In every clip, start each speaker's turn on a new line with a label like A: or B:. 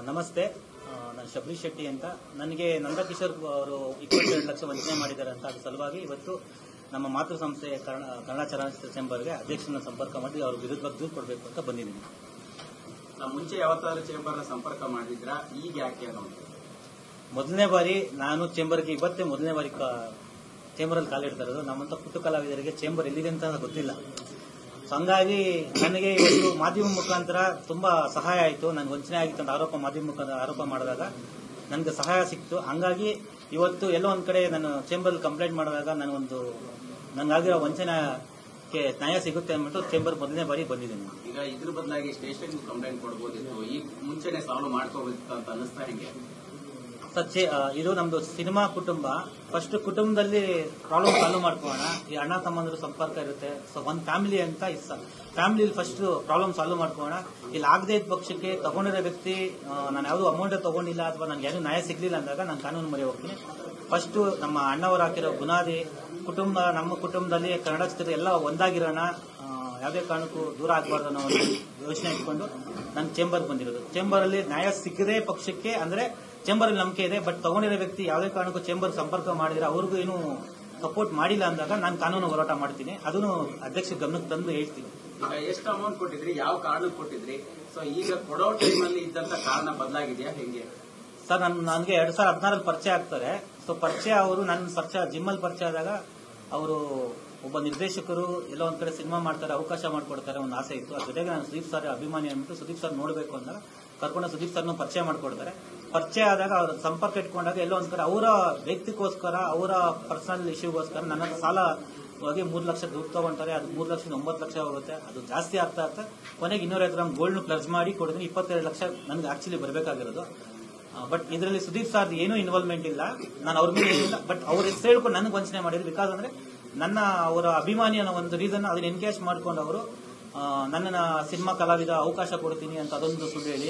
A: ನಮಸ್ತೆ, ನಾನು ಶಬರೀಶ್ ಶೆಟ್ಟಿ ಅಂತ. ನನಗೆ ನಂದಕಿಶೋರ್ ಅವರು 22 ಲಕ್ಷ ವಂಚನೆ ಮಾಡಿದ್ದಾರೆ ಅಂತ ಅದ್ರ ಸಲುವಾಗಿ ಇವತ್ತು ನಮ್ಮ ಮಾತೃ ಸಂಸ್ಥೆ ಕನ್ನಡ ಚಲನಚಿತ್ರ ಚೇಂಬರ್ಗೆ ಅಧ್ಯಕ್ಷರನ್ನ ಸಂಪರ್ಕ ಮಾಡಿ ಅವ್ರ ವಿರುದ್ಧ ದೂರು ಕೊಡಬೇಕು ಅಂತ ಬಂದಿದ್ದೀನಿ.
B: ಮುಂಚೆ ಯಾವತ್ತಾದ್ರೂ ಚೇಂಬರ್ನ ಸಂಪರ್ಕ ಮಾಡಿದ್ರಾ? ಈಗ ಯಾಕೆ ಅನ್ನೋದು
A: ಮೊದಲನೇ ಬಾರಿ ನಾನು ಚೇಂಬರ್ಗೆ ಇವತ್ತೇ ಮೊದಲನೇ ಬಾರಿ ಚೇಂಬರಲ್ಲಿ ಕಾಲಿಡ್ತಾ ಇರೋದು. ನಮ್ಮಂತ ಪುಟ್ಟು ಕಲಾವಿದರಿಗೆ ಚೇಂಬರ್ ಎಲ್ಲಿದೆ ಅಂತ ಗೊತ್ತಿಲ್ಲ. ಹಂಗಾಗಿ ನನಗೆ ಇವತ್ತು ಮಾಧ್ಯಮ ಮುಖಾಂತರ ತುಂಬಾ ಸಹಾಯ ಆಯಿತು. ನನ್ಗೆ ವಂಚನೆ ಆಗಿತ್ತು ಅಂತ ಮಾಧ್ಯಮ ಮುಖಾಂತರ ಆರೋಪ ಮಾಡಿದಾಗ ನನಗೆ ಸಹಾಯ ಸಿಕ್ತು. ಹಂಗಾಗಿ ಇವತ್ತು ಎಲ್ಲೋ ಒಂದ್ ಕಡೆ ನಾನು ಚೇಂಬರ್ ಕಂಪ್ಲೇಂಟ್ ಮಾಡಿದಾಗ ನನಗಾಗಿರೋ ವಂಚನೆಗೆ ನ್ಯಾಯ ಸಿಗುತ್ತೆ ಅಂದ್ಬಿಟ್ಟು ಚೇಂಬರ್ ಮೊದಲನೇ ಬಾರಿ ಬಂದಿದ್ದೀನಿ.
B: ಈಗ ಇದ್ರ ಬದಲಾಗಿ ಸ್ಟೇಷನ್ ಕಂಪ್ಲೇಂಟ್ ಕೊಡಬಹುದಿತ್ತು, ಈಗ ಮುಂಚೆನೆ ಸಾಲ್ವ್ ಮಾಡ್ಕೋಬೇಕಿತ್ತು ಅಂತ ಅನಿಸ್ತಾ ಹೆಂಗೆ
A: ಸರ್? ಇದು ನಮ್ದು ಸಿನಿಮಾ ಕುಟುಂಬ. ಫಸ್ಟ್ ಕುಟುಂಬದಲ್ಲಿ ಪ್ರಾಬ್ಲಮ್ ಸಾಲ್ವ್ ಮಾಡ್ಕೋಣ. ಈ ಅಣ್ಣ ತಮ್ಮಂದ್ರು ಸಂಪರ್ಕ ಇರುತ್ತೆ. ಸೊ ಒಂದ್ ಫ್ಯಾಮಿಲಿ ಅಂತ ಫ್ಯಾಮಿಲಿ ಫಸ್ಟ್ ಪ್ರಾಬ್ಲಮ್ ಸಾಲ್ವ್ ಮಾಡ್ಕೋಣ. ಇಲ್ಲಿ ಆಗದೆ ಇದ್ದ ಪಕ್ಷಕ್ಕೆ ತಗೊಂಡಿರೋ ವ್ಯಕ್ತಿ ನಾನು ಯಾವ್ದು ಅಮೌಂಟ್ ತಗೊಂಡಿಲ್ಲ ಅಥವಾ ನನ್ಗೆ ಯಾರು ನ್ಯಾಯ ಸಿಗ್ಲಿಲ್ಲ ಅಂದಾಗ ನಾನು ಕಾನೂನು ಮೊರೆ ಹೋಗ್ತೀನಿ. ಫಸ್ಟ್ ನಮ್ಮ ಅಣ್ಣವರು ಹಾಕಿರೋ ಬುನಾದಿ ಕುಟುಂಬ, ನಮ್ಮ ಕುಟುಂಬದಲ್ಲಿ ಕನ್ನಡ ಚಿತ್ರ ಎಲ್ಲ ಒಂದಾಗಿರೋಣ, ಯಾವುದೇ ಕಾರಣಕ್ಕೂ ದೂರ ಆಗಬಾರ್ದು ಅನ್ನೋ ಒಂದು ಯೋಚನೆ ಇಟ್ಕೊಂಡು ನಾನು ಚೇಂಬರ್ ಬಂದಿರೋದು. ಚೇಂಬರ್ ಅಲ್ಲಿ ನ್ಯಾಯ ಸಿಗದೆ ಪಕ್ಷಕ್ಕೆ ಅಂದ್ರೆ ಚೇಂಬರ್ ಅಲ್ಲಿ ನಂಬಿಕೆ ಇದೆ, ಬಟ್ ತಗೊಂಡಿರೋ ವ್ಯಕ್ತಿ ಯಾವುದೇ ಕಾರಣಕ್ಕೂ ಚೇಂಬರ್ ಸಂಪರ್ಕ ಮಾಡಿದ್ರೆ ಅವ್ರಿಗೂ ಏನು ಸಪೋರ್ಟ್ ಮಾಡಿಲ್ಲ ಅಂದಾಗ ನಾನು ಕಾನೂನು ಹೋರಾಟ ಮಾಡ್ತೀನಿ. ಅದನ್ನು ಅಧ್ಯಕ್ಷ ಗಮನಕ್ಕೆ ತಂದು ಹೇಳ್ತೀನಿ.
B: ಈಗ ಎಷ್ಟು ಅಮೌಂಟ್ ಕೊಟ್ಟಿದ್ರಿ, ಯಾವ ಕಾರಣಕ್ಕೆ ಕೊಟ್ಟಿದ್ರಿ? ಸೊ ಈಗ ಕೊಡೋ ಟೈಮಲ್ಲಿ ಇದ್ದಂತ ಕಾರಣ ಬದಲಾಗಿದೆಯಾ ಹೆಂಗೆ?
A: ಸರ್ ನನಗೆ 2016 ಪರಿಚಯ ಆಗ್ತಾರೆ. ಸೊ ಪರಿಚಯ ಅವರು ನನ್ನ ಪರಿಚಯ ಜಿಮ್ಮಲ್ಲಿ ಪರಿಚಯ ಆದಾಗ ಅವರು ಒಬ್ಬ ನಿರ್ದೇಶಕರು ಎಲ್ಲ ಒಂದ್ ಕಡೆ ಸಿನಿಮಾ ಮಾಡ್ತಾರೆ, ಅವಕಾಶ ಮಾಡಿಕೊಡ್ತಾರೆ, ಒಂದು ಆಸೆ ಇತ್ತು. ಅದ್ರ ಜೊತೆಗೆ ನಾನು ಸುದೀಪ್ ಸರ್ ಅಭಿಮಾನಿ ಅಂದ್ಬಿಟ್ಟು ಸುದೀಪ್ ಸರ್ ನೋಡಬೇಕು ಅಂದಾಗ ಕರ್ಕೊಂಡು ಸುದೀಪ್ ಸರ್ನ ಪರಿಚಯ ಮಾಡ್ಕೊಡ್ತಾರೆ. ಪರಿಚಯ ಆದಾಗ ಅವ್ರ ಸಂಪರ್ಕ ಇಟ್ಕೊಂಡಾಗ ಎಲ್ಲೋ ಒಂದ್ ಕಡೆ ಅವರ ವ್ಯಕ್ತಿಗೋಸ್ಕರ ಅವರ ಪರ್ಸನಲ್ ಇಶ್ಯೂಗೋಸ್ಕರ ನನ್ನ ಸಾಲ ಹೋಗಿ 3 ಲಕ್ಷ ದುಡ್ಡು ತಗೊಂತಾರೆ. ಅದು 3 ಲಕ್ಷ 9 ಲಕ್ಷ ಹೋಗುತ್ತೆ. ಅದು ಜಾಸ್ತಿ ಆಗ್ತಾ ಕೊನೆಗೆ 250 ಗ್ರಾಮ್ ಗೋಲ್ಡ್ ಪ್ಲಸ್ ಮಾಡಿ ಕೊಡಿದ್ರೆ 22 ಲಕ್ಷ ನನಗೆ ಆಕ್ಚುಲಿ ಬರಬೇಕಾಗಿರೋದು. ಬಟ್ ಇದರಲ್ಲಿ ಸುದೀಪ್ ಸರ್ ಏನೂ ಇನ್ವಾಲ್ವ್ಮೆಂಟ್ ಇಲ್ಲ, ನಾನು ಅವ್ರ ಮೇಲೆ ಏನಿಲ್ಲ. ಬಟ್ ಅವ್ರ ಹೆಸರು ಹೇಳ್ಕೊಂಡು ನನಗೆ ವಂಚನೆ ಮಾಡಿದ್ರು. ಬಿಕಾಸ್ ಅಂದ್ರೆ ನನ್ನ ಅವರ ಅಭಿಮಾನಿ ಅನ್ನೋ ಒಂದು ರೀಸನ್ ಅದನ್ನ ಎನ್ಕೇಜ್ ಮಾಡ್ಕೊಂಡು ಅವರು ನನ್ನ ಸಿನಿಮಾ ಕಲಾವಿದ ಅವಕಾಶ ಕೊಡ್ತೀನಿ ಅಂತ ಅದೊಂದು ಸುಳ್ಳು ಹೇಳಿ,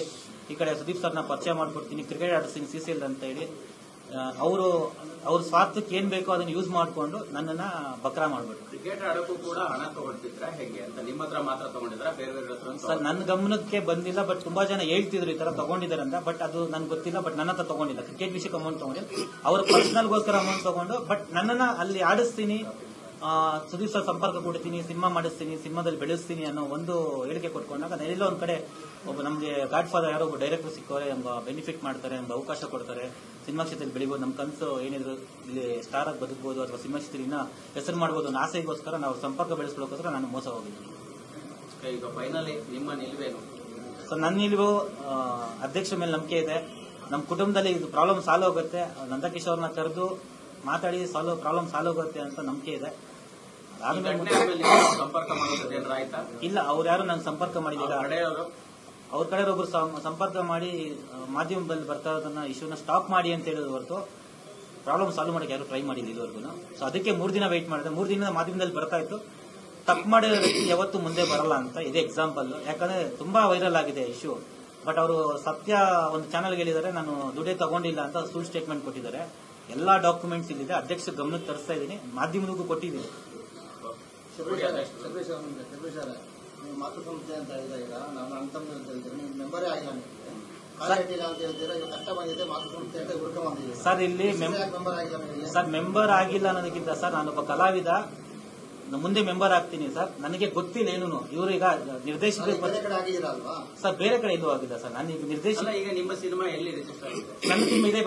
A: ಈ ಕಡೆ ಸುದೀಪ್ ಸರ್ನ ಪರಿಚಯ ಮಾಡ್ಕೊಡ್ತೀನಿ, ಕ್ರಿಕೆಟ್ ಆಡಿಸ್ತೀನಿ CCL ಅಂತ ಹೇಳಿ ಅವ್ರ ಸ್ವಾರ್ಥಕ್ಕೆ ಏನ್ ಬೇಕೋ ಅದನ್ನ ಯೂಸ್ ಮಾಡ್ಕೊಂಡು ನನ್ನನ್ನ ಬಕ್ರಾ ಮಾಡ್ಬಿಟ್ಟು.
B: ಕ್ರಿಕೆಟ್ ಆಡೋಕ್ಕೂ ಕೂಡ ಹಣ ತಗೊಳ್ತಿದ್ರ ಹೆಂಗೆ ಅಂತ? ನಿಮ್ಮ ಹತ್ರ ಮಾತ್ರ ತಗೊಂಡಿದ್ರ, ಬೇರೆ ಬೇರೆ ಹತ್ರ?
A: ಸರ್ ನನ್ನ ಗಮನಕ್ಕೆ ಬಂದಿಲ್ಲ, ಬಟ್ ತುಂಬಾ ಜನ ಹೇಳ್ತಿದ್ರು ಈ ತರ ತಗೊಂಡಿದ್ದಾರೆ ಅಂತ. ಬಟ್ ಅದು ನನ್ಗೆ ಗೊತ್ತಿಲ್ಲ. ಬಟ್ ನನ್ನ ಹತ್ರ ತಗೊಂಡಿಲ್ಲ, ಕ್ರಿಕೆಟ್ ವಿಷಯಕ್ಕೆ ಅಮೌಂಟ್ ತಗೊಂಡಿಲ್ಲ. ಅವ್ರ ಪರ್ಸನಲ್ಗೋಸ್ಕರ ಅಮೌಂಟ್ ತಗೊಂಡು ಬಟ್ ನನ್ನನ್ನ ಅಲ್ಲಿ ಆಡಿಸ್ತೀನಿ, ಸುದೀಪ್ ಸರ್ ಸಂಪರ್ಕ ಕೊಡ್ತೀನಿ, ಸಿನಿಮಾ ಮಾಡಿಸ್ತೀನಿ, ಸಿನಿಮಾದಲ್ಲಿ ಬೆಳೆಸ್ತೀನಿ ಅನ್ನೋ ಒಂದು ಹೇಳಿಕೆ ಕೊಟ್ಕೊಂಡಾಗ ಎಲ್ಲೋ ಒಂದ್ ಕಡೆ ಒಬ್ಬ ನಮ್ಗೆ ಗಾಡ್ ಫಾದರ್ ಯಾರೋ ಒಬ್ಬ ಡೈರೆಕ್ಟರ್ ಸಿಕ್ಕವರೆ ಎಂಬ ಬೆನಿಫಿಟ್ ಮಾಡ್ತಾರೆ, ಎಂಬ ಅವಕಾಶ ಕೊಡ್ತಾರೆ, ಸಿನಿಮಾ ಕ್ಷೇತ್ರದಲ್ಲಿ ಬೆಳಿಬಹುದು, ನಮ್ಮ ಕನಸು ಏನಿದ್ರು ಇಲ್ಲಿ ಸ್ಟಾರ್ ಆಗಿ ಬದುಕಬಹುದು ಅಥವಾ ಸಿನಿಮಾ ಕ್ಷೇತ್ರದಿಂದ ಹೆಸರು ಮಾಡಬಹುದು ಅನ್ನೋ ಆಸೆಗೋಸ್ಕರ ನಾವು ಸಂಪರ್ಕ ಬೆಳೆಸ್ಕೊಳ್ಳೋಕೋಸ್ಕರ ನಾನು ಮೋಸ ಹೋಗಿದ್ದೀನಿ.
B: ಈಗ ಫೈನಲಿ ನಿಮ್ಮ ನಿಲುವೇನು?
A: ಸೊ ನನ್ನ ನಿಲುವು ಅಧ್ಯಕ್ಷರ ಮೇಲೆ ನಂಬಿಕೆ ಇದೆ. ನಮ್ಮ ಕುಟುಂಬದಲ್ಲಿ ಇದು ಪ್ರಾಬ್ಲಮ್ ಸಾಲ್ವ್ ಹೋಗುತ್ತೆ, ನಂದಕಿಶೋರ್ನ ಕರೆದು ಮಾತಾಡಿ ಪ್ರಾಬ್ಲಮ್ ಸಾಲ್ವ್ ಹೋಗುತ್ತೆ ಅಂತ ನಂಬಿಕೆ ಇದೆ.
B: ಸಂಪರ್ಕ ಮಾಡೋದು ಆಯ್ತಾ?
A: ಇಲ್ಲ, ಅವ್ರು ಯಾರು ನಂಗೆ ಸಂಪರ್ಕ ಮಾಡಿಲ್ಲ. ಅವ್ರ ಕಡೆ ಒಬ್ರು ಸಂಪರ್ಕ ಮಾಡಿ ಮಾಧ್ಯಮದಲ್ಲಿ ಬರ್ತಾ ಇರೋದನ್ನ ಇಶ್ಯೂನ ಸ್ಟಾಪ್ ಮಾಡಿ ಅಂತ ಹೇಳಿದ್ರು ಹೊರತು ಪ್ರಾಬ್ಲಮ್ ಸಾಲ್ವ್ ಮಾಡಕ್ಕೆ ಯಾರು ಟ್ರೈ ಮಾಡಿಲ್ಲ ಇಲ್ಲಿವರೆಗೂ. ಸೊ ಅದಕ್ಕೆ 3 ದಿನ ವೆಯ್ಟ್ ಮಾಡಿದೆ. 3 ದಿನ ಮಾಧ್ಯಮದಲ್ಲಿ ಬರ್ತಾ ಇತ್ತು, ತಪ್ಪು ಮಾಡಿರೋ ವ್ಯಕ್ತಿ ಯಾವತ್ತು ಮುಂದೆ ಬರಲ್ಲ ಅಂತ ಇದೇ ಎಕ್ಸಾಂಪಲ್. ಯಾಕಂದ್ರೆ ತುಂಬಾ ವೈರಲ್ ಆಗಿದೆ ಇಶ್ಯೂ. ಬಟ್ ಅವರು ಸತ್ಯ ಒಂದು ಚಾನಲ್ಗೆ ಹೇಳಿದ್ದಾರೆ, ನಾನು ದುಡ್ಡೇ ತಗೊಂಡಿಲ್ಲ ಅಂತ ಸುಳ್ಳು ಸ್ಟೇಟ್ಮೆಂಟ್ ಕೊಟ್ಟಿದ್ದಾರೆ. ಎಲ್ಲಾ ಡಾಕ್ಯುಮೆಂಟ್ಸ್ ಇಲ್ಲಿದೆ, ಅಧ್ಯಕ್ಷ ಗಮನಕ್ಕೆ ತರಿಸ್ತಾ ಇದ್ದೀನಿ, ಮಾಧ್ಯಮದಕ್ಕೂ ಕೊಟ್ಟಿದ್ದೀನಿ.
C: ನೀವು ಮಾತೃ ಸಂಸ್ಥೆ ಅಂತ ಹೇಳಿದ್ರೆ ಈಗ ನಾನು ಅಣ್ಣ ತಮ್ಮ ಅಂತ ಹೇಳ್ತೀರಿ, ನೀವು ಮೆಂಬರೇ ಆಗಿಲ್ಲ, ಅಂತ ಹೇಳ್ತೀರಾ, ಈಗ ಕಷ್ಟ ಬಂದಿದೆ ಮಾತೃ ಸಂಸ್ಥೆ ಅಂತ ಹುಡುಕ ಬಂದಿದೆ.
A: ಸರ್ ಇಲ್ಲಿ
C: ಮೆಂಬರ್ ಆಗಿಲ್ಲ
A: ಸರ್, ಮೆಂಬರ್ ಆಗಿಲ್ಲ ಅನ್ನೋದಕ್ಕಿಂತ ಸರ್ ನಾನೊಬ್ಬ ಕಲಾವಿದ, ಮುಂದೆ ಮೆಂಬರ್ ಆಗ್ತೀನಿ ಸರ್. ನನಗೆ ಗೊತ್ತಿಲ್ಲ ಏನು ಇವರು ಈಗ ನಿರ್ದೇಶಕರು ಸರ್, ಬೇರೆ ಕಡೆ ಎಲ್ಲೂ ಆಗಿಲ್ಲ ಸರ್. ನಾನು ಈಗ ನಿರ್ದೇಶಕ.
B: ಈಗ ನಿಮ್ಮ ಸಿನಿಮಾ ಎಲ್ಲಿ ರಿಜಿಸ್ಟರ್ ಆಗಿದೆ?
A: ನನ್ನ ಸಿನಿಮಾ ಇದೇ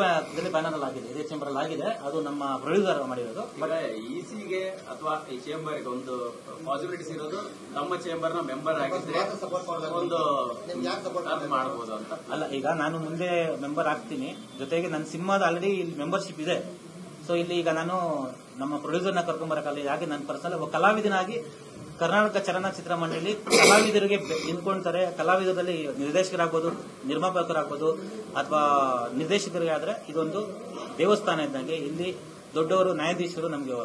A: ಬ್ಯಾನರ್ ಅಲ್ಲಿ ಆಗಿದೆ, ಇದೇ ಚೇಂಬರ್ ಅಲ್ಲಿ ಆಗಿದೆ. ಅದು ನಮ್ಮ ಪ್ರೊಡ್ಯೂಸರ್ ಮಾಡಿರೋದು.
B: ಇಸಿಗೆ ಅಥವಾ ಈ ಚೇಂಬರ್ಗೆ ಒಂದು ಪಾಸಿಬಿಲಿಟೀಸ್ ಇರೋದು, ನಮ್ಮ ಚೇಂಬರ್ ನ ಮೆಂಬರ್ ಆಗಿದ್ರೆ ಒಂದು ಮಾಡಬಹುದು ಅಂತ.
A: ಅಲ್ಲ, ಈಗ ನಾನು ಮುಂದೆ ಮೆಂಬರ್ ಆಗ್ತೀನಿ, ಜೊತೆಗೆ ನನ್ನ ಸಿನಿಮಾದ ಆಲ್ರೆಡಿ ಇಲ್ಲಿ ಮೆಂಬರ್ಶಿಪ್ ಇದೆ. ಸೊ ಇಲ್ಲಿ ಈಗ ನಾನು ನಮ್ಮ ಪ್ರೊಡ್ಯೂಸರ್ನ ಕರ್ಕೊಂಡ್ಬರಕಲ್ಲ, ಹಾಗೆ ನನ್ನ ಪರ್ಸನಲ್ ಒಬ್ಬ ಕಲಾವಿದನಾಗಿ ಕರ್ನಾಟಕ ಚಲನಚಿತ್ರ ಮಂಡಳಿ ಕಲಾವಿದರಿಗೆ ನಿಂತ್ಕೊಳ್ತಾರೆ. ಕಲಾವಿದರಲ್ಲಿ ನಿರ್ದೇಶಕರಾಗ್ಬೋದು, ನಿರ್ಮಾಪಕರಾಗ್ಬೋದು ಅಥವಾ ನಿರ್ದೇಶಕರಿಗೆ ಆದ್ರೆ ಇದೊಂದು ದೇವಸ್ಥಾನ ಇದ್ದಂಗೆ. ಇಲ್ಲಿ ದೊಡ್ಡವರು ನ್ಯಾಯಾಧೀಶರು ನಮಗೆ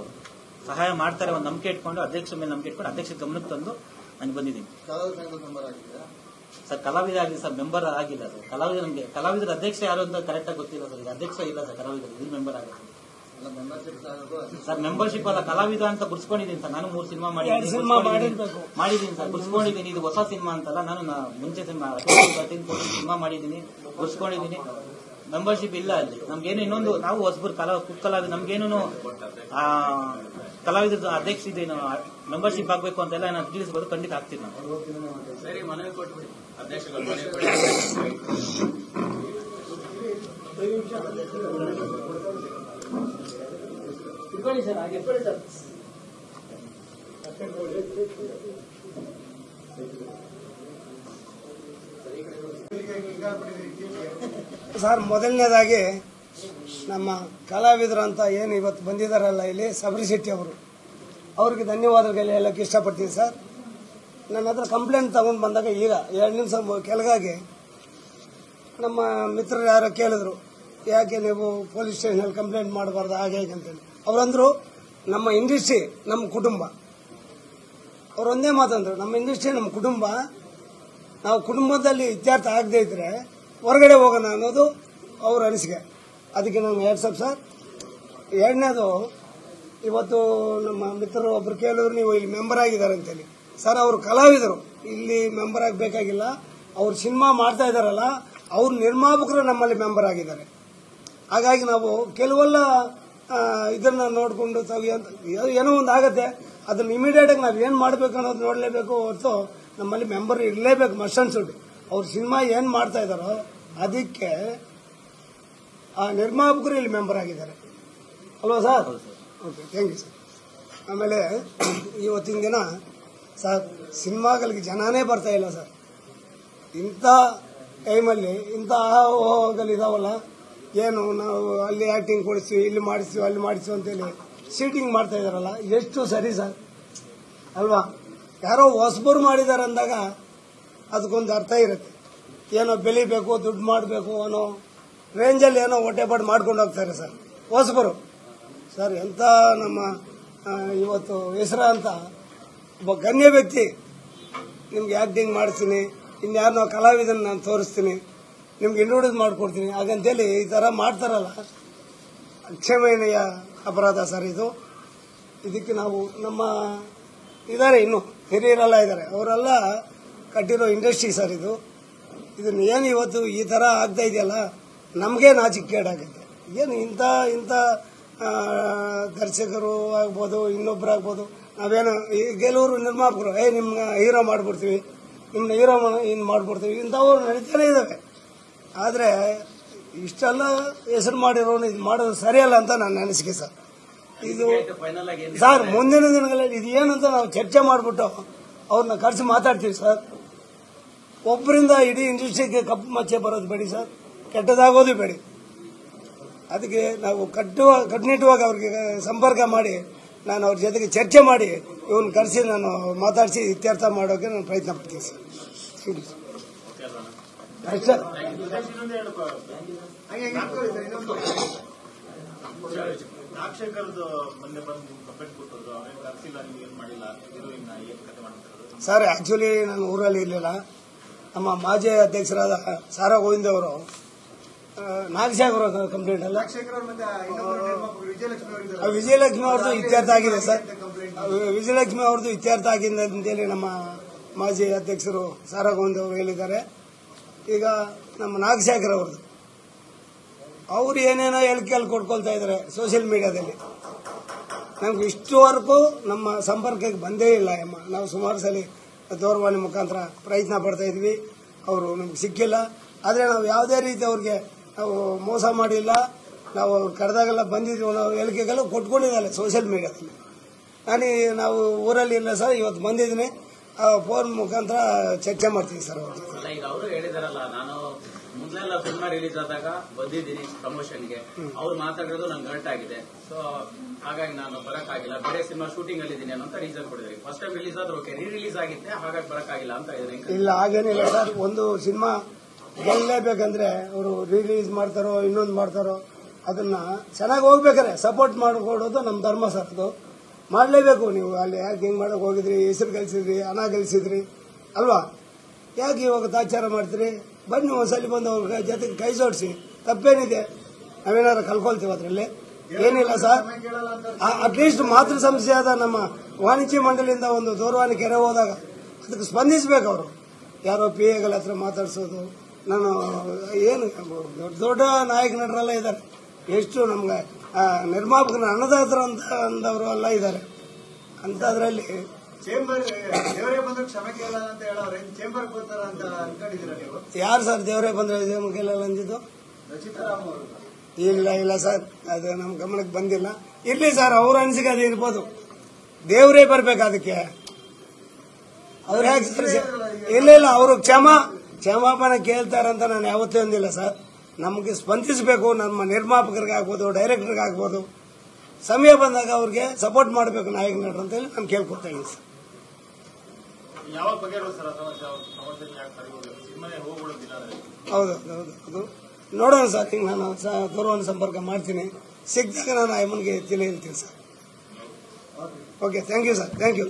A: ಸಹಾಯ ಮಾಡ್ತಾರೆ, ಒಂದು ನಂಬಿಕೆ ಇಟ್ಕೊಂಡು ಅಧ್ಯಕ್ಷರ ಮೇಲೆ ನಂಬಿಕೆ ಇಟ್ಕೊಂಡು ಅಧ್ಯಕ್ಷ ಗಮನಕ್ಕೆ ತಂದು ನಾನು ಬಂದಿದ್ದೀನಿ. ಸರ್ ಕಲಾವಿದ ಆಗಿದೆ ಸರ್, ಮೆಂಬರ್ ಆಗಿಲ್ಲ ಸರ್. ಕಲಾವಿದರ ಅಧ್ಯಕ್ಷ ಯಾರು ಅಂತ ಕರೆಕ್ಟ್ ಆಗಿ ಗೊತ್ತಿಲ್ಲ ಸರ್. ಈಗ ಅಧ್ಯಕ್ಷ ಇಲ್ಲ ಸರ್, ಕಲಾವಿದರು ಇದು ಮೆಂಬರ್ ಆಗುತ್ತೆ.
C: ಮೆಂಬರ್ಶಿಪ್
A: ಸರ್ ಮೆಂಬರ್ಶಿಪ್ ಅಲ್ಲ, ಕಲಾವಿದ ಅಂತ ಗುರ್ಸ್ಕೊಂಡಿದ್ದೀನಿ ಸರ್. ನಾನು 3 ಸಿನಿಮಾ ಮಾಡಿದ್ದೀನಿ ಸರ್, ಗುರ್ಸ್ಕೊಂಡಿದ್ದೀನಿ. ಇದು ಹೊಸ ಸಿನಿಮಾ ಅಂತಲ್ಲ, ನಾನು ಮುಂಚೆ ಸಿನಿಮಾ ಸಿನಿಮಾ ಮಾಡಿದ್ದೀನಿ, ಗುರ್ಸ್ಕೊಂಡಿದ್ದೀನಿ. ಮೆಂಬರ್ಶಿಪ್ ಇಲ್ಲ ಅಲ್ಲಿ. ನಮ್ಗೇನು ಇನ್ನೊಂದು, ನಾವು ಹೊಸಬರು ಕಲಾವಿದ, ನಮ್ಗೇನು ಕಲಾವಿದ ಅಧ್ಯಕ್ಷ ಇದೇನು ಮೆಂಬರ್ಶಿಪ್ ಆಗ್ಬೇಕು ಅಂತೆಲ್ಲ ನಾನು ತಿಳಿಸ್ಬೋದು, ಖಂಡಿತ ಆಗ್ತೀನಿ ನಾನು.
B: ಸರಿ, ಮನವಿ ಕೊಟ್ಬಿಡಿ ಅಧ್ಯಕ್ಷಗಳು, ಮನವಿ ಕೊಡಿ.
D: ಸರ್, ಮೊದಲನೇದಾಗಿ ನಮ್ಮ ಕಲಾವಿದರು ಅಂತ ಏನು ಇವತ್ತು ಬಂದಿದ್ದಾರಲ್ಲ ಇಲ್ಲಿ ಸಬರಿ ಶೆಟ್ಟಿ ಅವರು, ಅವ್ರಿಗೆ ಧನ್ಯವಾದಗಳು ಹೇಳಕ್ಕೆ ಇಷ್ಟಪಡ್ತೀನಿ ಸರ್. ನನ್ನ ಹತ್ರ ಕಂಪ್ಲೇಂಟ್ ತಗೊಂಡು ಬಂದಾಗ ಈಗ 2 ನಿಮಿಷ ಕೆಳಗಾಗಿ ನಮ್ಮ ಮಿತ್ರರು ಯಾರೋ ಕೇಳಿದ್ರು, ಯಾಕೆ ನೀವು ಪೊಲೀಸ್ ಸ್ಟೇಷನಲ್ಲಿ ಕಂಪ್ಲೇಂಟ್ ಮಾಡಬಾರ್ದು ಹಾಗೆ ಹೇಗೆ ಅಂತೇಳಿ. ಅವರಂದ್ರು ನಮ್ಮ ಇಂಡಸ್ಟ್ರಿ ನಮ್ಮ ಕುಟುಂಬ. ಅವ್ರು ಒಂದೇ ಮಾತಂದ್ರು, ನಮ್ಮ ಇಂಡಸ್ಟ್ರಿ ನಮ್ಮ ಕುಟುಂಬ, ನಾವು ಕುಟುಂಬದಲ್ಲಿ ಇತ್ಯರ್ಥ ಆಗದೆ ಇದ್ರೆ ಹೊರಗಡೆ ಹೋಗೋಣ ಅನ್ನೋದು ಅವ್ರ ಅನಿಸಿಕೆ. ಅದಕ್ಕೆ ನಾನು ವಾಟ್ಸಪ್ ಸರ್. ಎರಡನೇದು, ಇವತ್ತು ನಮ್ಮ ಮಿತ್ರರು ಒಬ್ರು ಕೇಳಿದ್ರು ನೀವು ಇಲ್ಲಿ ಮೆಂಬರ್ ಆಗಿದ್ದಾರೆ ಅಂತೇಳಿ. ಸರ್, ಅವರು ಕಲಾವಿದರು, ಇಲ್ಲಿ ಮೆಂಬರ್ ಆಗಬೇಕಾಗಿಲ್ಲ. ಅವ್ರು ಸಿನಿಮಾ ಮಾಡ್ತಾ ಇದ್ದಾರಲ್ಲ, ಅವ್ರ ನಿರ್ಮಾಪಕರು ನಮ್ಮಲ್ಲಿ ಮೆಂಬರ್ ಆಗಿದ್ದಾರೆ. ಹಾಗಾಗಿ ನಾವು ಕೆಲವೆಲ್ಲ ಇದನ್ನ ನೋಡಿಕೊಂಡು ಏನೋ ಒಂದು ಆಗತ್ತೆ, ಅದನ್ನ ಇಮಿಡಿಯೇಟ್ ಆಗಿ ನಾವು ಏನು ಮಾಡಬೇಕು ಅನ್ನೋದು ನೋಡಲೇಬೇಕು ಹೊರತು ನಮ್ಮಲ್ಲಿ ಮೆಂಬರ್ ಇರಲೇಬೇಕು, ಮಸ್ಟ್ ಅಂಡ್ ಶುಡ್. ಅವ್ರ ಸಿನಿಮಾ ಏನು ಮಾಡ್ತಾ ಇದ್ದಾರೋ ಅದಕ್ಕೆ ಆ ನಿರ್ಮಾಪಕರು ಇಲ್ಲಿ ಮೆಂಬರ್ ಆಗಿದ್ದಾರೆ ಅಲ್ವಾ sir? Okay, thank you sir. ಆಮೇಲೆ ಇವತ್ತಿನ ದಿನ ಸರ್ ಸಿನಿಮಾಗಳಿಗೆ ಜನನೇ ಬರ್ತಾ ಇಲ್ಲ ಸರ್. ಇಂಥ ಟೈಮಲ್ಲಿ ಇಂಥ ಆಹೋಗಲಿದಾವಲ್ಲ, ಏನು ನಾವು ಅಲ್ಲಿ ಆ್ಯಕ್ಟಿಂಗ್ ಕೊಡಿಸ್ತೀವಿ, ಇಲ್ಲಿ ಮಾಡಿಸ್ತೀವಿ, ಅಲ್ಲಿ ಮಾಡಿಸ್ತೀವಿ ಅಂತೇಳಿ ಸೀಟಿಂಗ್ ಮಾಡ್ತಾ ಇದಾರಲ್ಲ, ಎಷ್ಟು ಸರಿ ಸರ್ ಅಲ್ವಾ? ಯಾರೋ ಹೊಸಬರು ಮಾಡಿದ್ದಾರೆ ಅಂದಾಗ ಅದಕ್ಕೊಂದು ಅರ್ಥ ಇರುತ್ತೆ. ಏನೋ ಬೆಳಿಬೇಕು, ದುಡ್ಡು ಮಾಡಬೇಕು ಅನ್ನೋ ರೇಂಜಲ್ಲಿ ಏನೋ ಹೊಟ್ಟೆಪಾಡು ಮಾಡ್ಕೊಂಡು ಹೋಗ್ತಾರೆ ಸರ್ ಹೊಸಬರು. ಸರ್, ಎಂಥ ನಮ್ಮ ಇವತ್ತು ಹೆಸರ ಅಂತ ಒಬ್ಬ ಗಣ್ಯ ವ್ಯಕ್ತಿ ನಿಮ್ಗೆ ಆ್ಯಕ್ಟಿಂಗ್ ಮಾಡಿಸ್ತೀನಿ, ಇನ್ಯಾರನ್ನೋ ಕಲಾವಿದನ್ನ ನಾನು ತೋರಿಸ್ತೀನಿ, ನಿಮ್ಗೆ ಇಂಟ್ರೊಡ್ಯೂಸ್ ಮಾಡಿಕೊಡ್ತೀನಿ ಹಾಗಂತೇಳಿ ಈ ಥರ ಮಾಡ್ತಾರಲ್ಲ, ಅಕ್ಷಮ್ಯನೀಯ ಅಪರಾಧ ಸರ್ ಇದು. ಇದಕ್ಕೆ ನಾವು ನಮ್ಮ ಇದ್ದಾರೆ, ಇನ್ನು ಹಿರಿಯರೆಲ್ಲ ಇದ್ದಾರೆ, ಅವರೆಲ್ಲ ಕಟ್ಟಿರೋ ಇಂಡಸ್ಟ್ರಿ ಸರ್ ಇದು. ಇದನ್ನ ಏನು ಇವತ್ತು ಈ ಥರ ಆಗ್ತಾ ಇದೆಯಲ್ಲ, ನಮಗೆ ನಾಚಿಕೆಗೇಡಾಗುತ್ತೆ. ಏನು ಇಂಥ ದರ್ಶಕರು ಆಗ್ಬೋದು, ಇನ್ನೊಬ್ಬರಾಗ್ಬೋದು, ನಾವೇನು ಕೆಲವರು ನಿರ್ಮಾಪಕರು ನಿಮ್ಮ ಹೀರೋ ಮಾಡ್ಬಿಡ್ತೀವಿ, ನಿಮ್ಮನ್ನ ಹೀರೋ ಇನ್ನು ಮಾಡ್ಬಿಡ್ತೀವಿ, ಇಂಥವ್ರು ನಡೀತಾನೆ ಇದ್ದಾವೆ. ಆದರೆ ಇಷ್ಟೆಲ್ಲ ಹೆಸರು ಮಾಡಿರೋನು ಇದು ಮಾಡೋದು ಸರಿಯಲ್ಲ ಅಂತ ನನ್ನ ಅನಿಸಿಕೆ ಸರ್. ಇದು ಸರ್, ಮುಂದಿನ ದಿನಗಳಲ್ಲಿ ಇದು ಏನು ಅಂತ ನಾವು ಚರ್ಚೆ ಮಾಡಿಬಿಟ್ಟು ಅವ್ರನ್ನ ಕರೆಸಿ ಮಾತಾಡ್ತೀವಿ ಸರ್. ಒಬ್ಬರಿಂದ ಇಡೀ ಇಂಡಸ್ಟ್ರಿಗೆ ಕಪ್ಪು ಮಚ್ಚೆ ಬರೋದು ಬೇಡಿ ಸರ್, ಕೆಟ್ಟದಾಗೋದು ಬೇಡಿ. ಅದಕ್ಕೆ ನಾವು ಕಟ್ಟುನಿಟ್ಟುವಾಗಿ ಅವ್ರಿಗೆ ಸಂಪರ್ಕ ಮಾಡಿ ನಾನು ಅವ್ರ ಜೊತೆಗೆ ಚರ್ಚೆ ಮಾಡಿ ಇವನ್ನ ಕರೆಸಿ ನಾನು ಮಾತಾಡಿಸಿ ಇತ್ಯರ್ಥ ಮಾಡೋಕೆ ನಾನು ಪ್ರಯತ್ನ ಪಡ್ತೀನಿ ಸರ್. ಅಷ್ಟೇ. ಸರ್, ಆಕ್ಚುಲಿ ನಾನು ಊರಲ್ಲಿ ಇರಲಿಲ್ಲ. ನಮ್ಮ ಮಾಜಿ ಅಧ್ಯಕ್ಷರಾದ ಸಾರಾ ಗೋವಿಂದ ಅವರು ನಾಗಶೇಖರ್ ಕಂಪ್ಲೇಂಟ್ ಅಲ್ಲ, ವಿಜಯಲಕ್ಷ್ಮಿ ಅವ್ರದ್ದು ಇತ್ಯರ್ಥ ಆಗಿದೆ ಸರ್. ವಿಜಯಲಕ್ಷ್ಮಿ ಅವ್ರದ್ದು ಇತ್ಯರ್ಥ ಆಗಿದೆ ಅಂತೇಳಿ ನಮ್ಮ ಮಾಜಿ ಅಧ್ಯಕ್ಷರು ಸಾರಾ ಗೋವಿಂದ ಅವರು ಹೇಳಿದ್ದಾರೆ. ಈಗ ನಮ್ಮ ನಾಗಶೇಖರ್ ಅವ್ರದ್ದು ಅವ್ರು ಏನೇನೋ ಹೇಳಿಕೆಯಲ್ಲಿ ಕೊಡ್ಕೊಳ್ತಾ ಇದ್ದಾರೆ ಸೋಷಿಯಲ್ ಮೀಡಿಯಾದಲ್ಲಿ. ನಮ್ಗೆ ಇಷ್ಟುವರೆಗೂ ನಮ್ಮ ಸಂಪರ್ಕಕ್ಕೆ ಬಂದೇ ಇಲ್ಲ ಅಮ್ಮ. ನಾವು ಸುಮಾರು ಸಲ ದೂರವಾಣಿ ಮುಖಾಂತರ ಪ್ರಯತ್ನ ಪಡ್ತಾ ಇದ್ವಿ, ಅವರು ನಮ್ಗೆ ಸಿಕ್ಕಿಲ್ಲ. ಆದರೆ ನಾವು ಯಾವುದೇ ರೀತಿ ಅವ್ರಿಗೆ ನಾವು ಮೋಸ ಮಾಡಿಲ್ಲ. ನಾವು ಕರೆದಾಗೆಲ್ಲ ಬಂದಿದ್ವಿ, ನಾವು ಹೇಳಿಕೆಗೆಲ್ಲ ಕೊಟ್ಕೊಂಡಿದ್ದಲ್ಲ ಸೋಷಿಯಲ್ ಮೀಡಿಯಾದಲ್ಲಿ. ನಾವು ಊರಲ್ಲಿ ಇಲ್ಲ ಸರ್, ಇವತ್ತು ಬಂದಿದ್ದೀನಿ, ಫೋನ್ ಮುಖಾಂತರ ಚರ್ಚೆ ಮಾಡ್ತೀವಿ ಸರ್ ಅವ್ರ ಜೊತೆ.
B: ಈಗ ಅವರು ಹೇಳಿದಾರಲ್ಲ, ನಾನು ಮೊದಲೆಲ್ಲ ಸಿನಿಮಾ ರಿಲೀಸ್ ಆದಾಗ ಬಂದಿದ್ದೀನಿ ಪ್ರಮೋಷನ್ಗೆ, ಅವ್ರು ಮಾತಾಡೋದು ನಂಗೆ ಹರ್ಟ್ ಆಗಿದೆ, ಸೊ ಹಾಗಾಗಿ ನಾನು ಬರಕ್ಕಾಗಿಲ್ಲ, ಬೇರೆ ಸಿನಿಮಾ ಶೂಟಿಂಗ್ ಅಲ್ಲಿ ಇದ್ದೀನಿ ಅಂತ ರೀಸನ್ ಕೊಡಿದ್ರಿ. ಫಸ್ಟ್ ಟೈಮ್ ರಿಲೀಸ್ ಆದ್ರೆ ಓಕೆ, ರಿಲೀಸ್ ಆಗಿದ್ದೆ ಹಾಗಾಗಿ ಬರಕ್ಕಾಗಿಲ್ಲ ಅಂತ ಇದ್ರೆ
D: ಇಲ್ಲ, ಹಾಗೇನಿಲ್ಲ ಸರ್. ಒಂದು ಸಿನಿಮಾ ಗೆಲ್ಲಲೇಬೇಕಂದ್ರೆ ಅವರು ರಿಲೀಸ್ ಮಾಡ್ತಾರೋ ಇನ್ನೊಂದು ಮಾಡ್ತಾರೋ ಅದನ್ನ ಚೆನ್ನಾಗಿ ಹೋಗ್ಬೇಕಾರೆ ಸಪೋರ್ಟ್ ಮಾಡಿಕೊಡೋದು ನಮ್ಮ ಧರ್ಮ ಸರ್. ಅದು ಮಾಡಲೇಬೇಕು. ನೀವು ಅಲ್ಲಿ ಯಾಕೆ ಹಿಂಗೆ ಮಾಡಕ್ ಹೋಗಿದ್ರಿ, ಹೆಸರು ಗಳಿಸಿದ್ರಿ, ಹಣ ಗಳಿಸಿದ್ರಿ ಅಲ್ವಾ, ಯಾಕೆ ಇವಾಗ ತಾಚಾರ ಮಾಡ್ತೀರಿ? ಬನ್ನಿ ಒಂದ್ಸಲಿ ಬಂದು ಅವ್ರ ಜೊತೆಗೆ ಕೈ ಜೋಡಿಸಿ, ತಪ್ಪೇನಿದೆ? ನಾವೇನಾದ್ರು ಕಲ್ಕೊಳ್ತೀವಿ ಅದರಲ್ಲಿ? ಏನಿಲ್ಲ ಸರ್. ಅಟ್ಲೀಸ್ಟ್ ಮಾತೃ ಸಂಸ್ಥೆಯಾದ ನಮ್ಮ ವಾಣಿಜ್ಯ ಮಂಡಳಿಯಿಂದ ಒಂದು ದೂರವಾಣಿ ಕೆರೆ ಹೋದಾಗ ಅದಕ್ಕೆ ಸ್ಪಂದಿಸಬೇಕು ಅವರು. ಯಾರೋ PA ಹತ್ರ ಮಾತಾಡ್ಸೋದು, ನಾನು ಏನು ದೊಡ್ಡ ನಾಯಕ ನಟರೆಲ್ಲ ಇದ್ದಾರೆ, ಎಷ್ಟು ನಮ್ಗೆ ನಿರ್ಮಾಪಕನ ಅನ್ನದಾತರ ಅಂದವರು ಎಲ್ಲ ಇದ್ದಾರೆ. ಅಂತದ್ರಲ್ಲಿ
E: ಚೇಂಬರ್ ದೇವರೇ ಬಂದ್ರೆ ಕ್ಷಮೆ ಕೇಳಲ್ಲ ಅಂತ ಹೇಳೋರೆ ಚೇಂಬರ್ ಬರ್ತಾರ ಅಂತ ಅನ್ಕೊಂಡಿದ್ದೀರಾ ನೀವು?
D: ಯಾರು ಸರ್ ದೇವರೇ ಬಂದ್ರೆ ಕೇಳಲ್ಲ ಅಂದಿದ್ದು?
E: ರಚಿತಾರಾಮ್ ಅವರು.
D: ಇಲ್ಲ ಸರ್, ಅದು ನಮ್ಮ ಗಮನಕ್ಕೆ ಬಂದಿಲ್ಲ. ಇರ್ಲಿ ಸರ್, ಅವ್ರ ಅನಿಸಿಕೆ ಅದು ಇರ್ಬೋದು. ದೇವರೇ ಬರ್ಬೇಕು ಅದಕ್ಕೆ. ಅವ್ರು ಹೇಗೆ ಇಲ್ಲ ಅವರು ಕ್ಷಮಾಪಣೆ ಕೇಳ್ತಾರಂತ ನಾನು ಯಾವತ್ತೂ ಅಂದಿಲ್ಲ ಸರ್. ನಮಗೆ ಸ್ಪಂದಿಸಬೇಕು, ನಮ್ಮ ನಿರ್ಮಾಪಕರಿಗೆ ಆಗ್ಬೋದು, ಡೈರೆಕ್ಟರ್ಗೆ ಆಗ್ಬೋದು, ಸಮಯ ಬಂದಾಗ ಅವ್ರಿಗೆ ಸಪೋರ್ಟ್ ಮಾಡಬೇಕು ನಾಯಕ ನಟರು ಅಂತ ಹೇಳಿ ನಾನು ಕೇಳ್ಕೊತಾ ಇದ್ದೀನಿ ಸರ್. ಹೌದು ನೋಡೋಣ ಸರ್. ಈಗ ನಾನು ದೂರವಾಣಿ ಸಂಪರ್ಕ ಮಾಡ್ತೀನಿ, ಸಿಕ್ಕಿದಾಗ ನಾನು ಅಮ್ಮನಿಗೆ ಹೇಳ್ತೀನಿ sir. Okay, thank you sir, thank you.